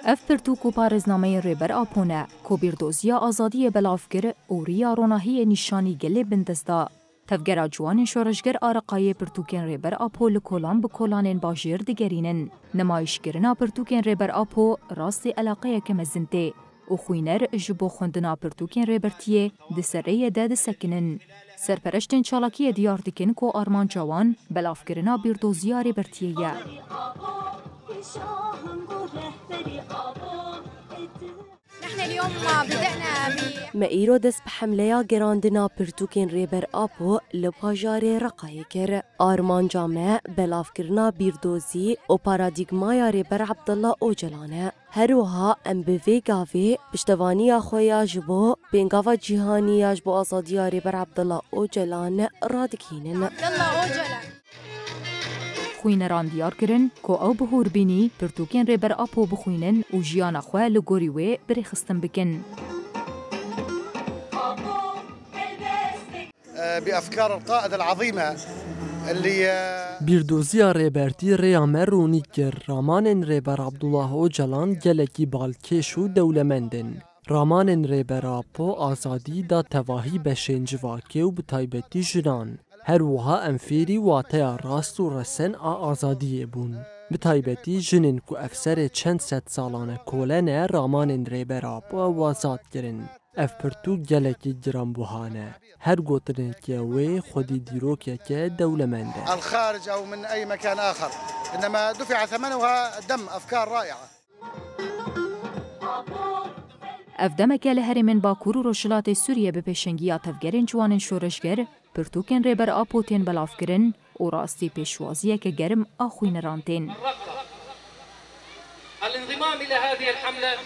اف پرتوک و پارێزنامەی ڕێبەر ئاپۆنە کۆبیردۆزیە ئازادیە بەلافگر و ڕیا ڕۆناهیە نیشانی گەلێ بندەستا. تەفگەرا جوانên şoreşger Araqayê pirtûkên rêber Apo li kolan bi kolanên bajêr digerînin. Nimayişkirina pirtûkên rêber Apo rastî eleqeyeke mezin tê û xwîner ji bo xwendina pirtûkên rêbertiyê di serreyê de disekinin. Serpereştên çalakiyê diyar dikin ku armanca wan belavkirina bîrdoziya rêbertiyê ye. ما ایرو دست به حمله گراندنا پرتوکین ریبر آپو لپاجار رقای کر آرمان جامع بلافکرنا بیردوزی و پارادیگمای ریبر عبدالله اوجلانه هروها ام به ویگاوی پشتوانی خویا جبو بینگاوا جهانی جبو آزادی ریبر عبدالله اوجلان رادکینن خوینران دیار کرن کو او بهور بینی پرتوکین ریبر آپو بخوینن و جیان خواه لگوری وی بریخستن بکن. بأفكار القائد العظيمة اللي بیردوزیا ریبرتی ریامر رونی کر رامان ریبر عبدالله اوجلان گلکی بالکش و دولمندن. رامان ریبر آپو آزادی دا تواهی بشنجواکه و بتایبتی جنان. هر وها انفیری واتیا راست و رسن آزادی بون. بتایبتی جنین کو افسر چند ست سالانه کولنه رامان ریبر آپو وازاد کرن. اف پرتو گلکی گران بوهانه. هر گوتنه که وی خودی دیروکه که دولمنده. الخارج أو من أي مكان آخر إنما دفع ثمنها دم أفكار رائعة. اف دمکه لهرمن باکور و روشلات سوریه به پیشنگی تفگرین جوانین شورشگر پرتوکن ریبر آپوتین بلافگرن و راستی پیشوازیه که گرم آخوین رانتین. الانضمام إلى هذه الحملة